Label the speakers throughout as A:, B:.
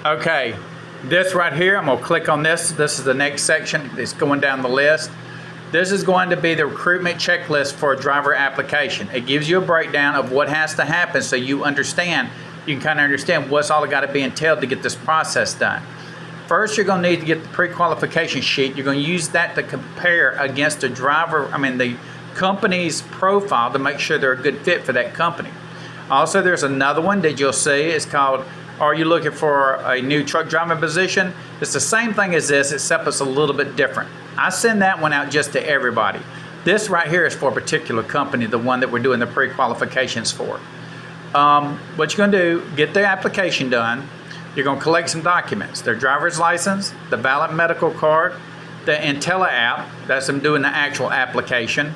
A: Okay, this right here, I'm gonna click on this. This is the next section. It's going down the list. This is going to be the recruitment checklist for a driver application. It gives you a breakdown of what has to happen so you understand, you can kind of understand what's all got to be entailed to get this process done. First, you're going to need to get the pre-qualification sheet. You're going to use that to compare against the the company's profile to make sure they're a good fit for that company. Also, there's another one that you'll see. It's called, are you looking for a new truck driving position? It's the same thing as this, except it's a little bit different. I send that one out just to everybody. This right here is for a particular company, the one that we're doing the pre-qualifications for. What you're going to do, get the application done. You're going to collect some documents, their driver's license, the valid medical card, the Intella app, that's them doing the actual application,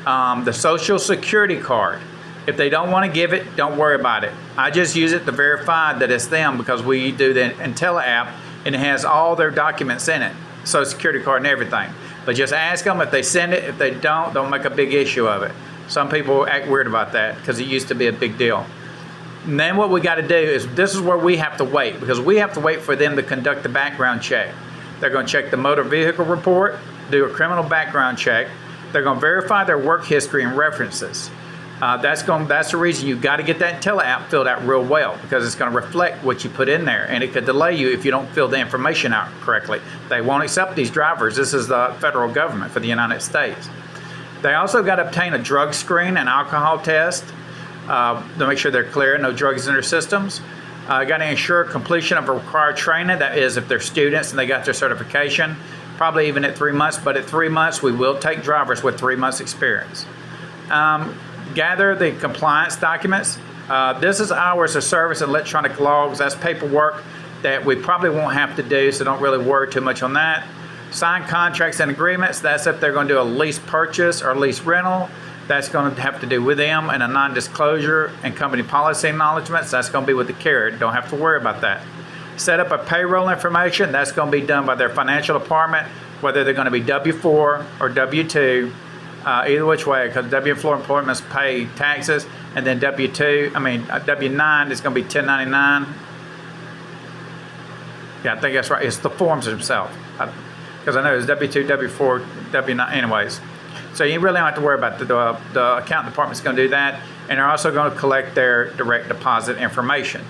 A: the social security card. If they don't want to give it, don't worry about it. I just use it to verify that it's them because we do the Intella app and it has all their documents in it, social security card and everything. But just ask them if they send it. If they don't make a big issue of it. Some people act weird about that because it used to be a big deal. And then what we got to do is, this is where we have to wait, because we have to wait for them to conduct the background check. They're going to check the motor vehicle report, do a criminal background check. They're going to verify their work history and references. That's the reason you got to get that Intella app filled out real well, because it's going to reflect what you put in there, and it could delay you if you don't fill the information out correctly. They won't accept these drivers. This is the federal government for the United States. They also got to obtain a drug screen and alcohol test to make sure they're clear, no drugs in their systems. Got to ensure completion of required training. That is, if they're students and they got their certification, probably even at 3 months. But at 3 months, we will take drivers with 3 months experience. Gather the compliance documents. This is hours of service, electronic logs. That's paperwork that we probably won't have to do, so don't really worry too much on that. Sign contracts and agreements. That's if they're going to do a lease purchase or lease rental. That's going to have to do with them, and a non-disclosure and company policy acknowledgments. That's going to be with the carrier. Don't have to worry about that. Set up a payroll information. That's going to be done by their financial department, whether they're going to be W-4 or W-2. Either which way, because W-4 employments pay taxes, and then W-9 is going to be 1099. Yeah, I think that's right. It's the forms themselves, because I know it's W-2, W-4, W-9. Anyways, so you really don't have to worry about the accounting department's going to do that, and they're also going to collect their direct deposit information.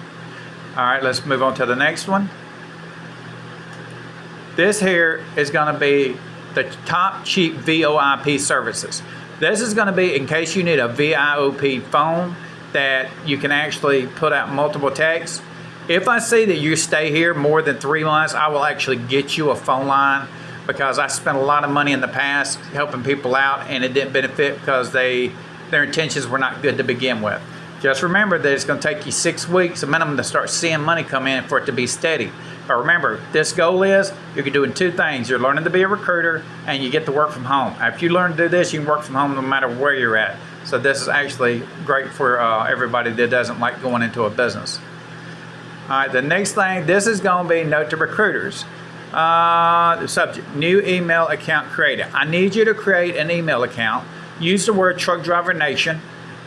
A: All right, let's move on to the next one. This here is going to be the top cheap VoIP services. This is going to be in case you need a VoIP phone that you can actually put out multiple texts. If I see that you stay here more than 3 months, I will actually get you a phone line, because I spent a lot of money in the past helping people out and it didn't benefit because their intentions were not good to begin with. Just remember that it's going to take you 6 weeks, a minimum, to start seeing money come in for it to be steady. But remember, this goal is you're doing 2 things. You're learning to be a recruiter and you get to work from home. After you learn to do this, you can work from home no matter where you're at. So this is actually great for everybody that doesn't like going into a business. All right, the next thing, this is going to be note to recruiters. The subject, new email account created. I need you to create an email account. Use the word Truck Driver Nation,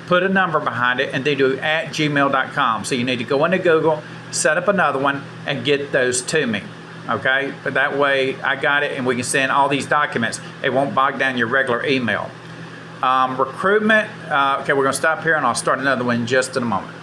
A: put a number behind it, and then do @gmail.com. So you need to go into Google, set up another one, and get those to me. Okay? But that way I got it and we can send all these documents. It won't bog down your regular email. Recruitment. Okay, we're going to stop here and I'll start another one in just in a moment.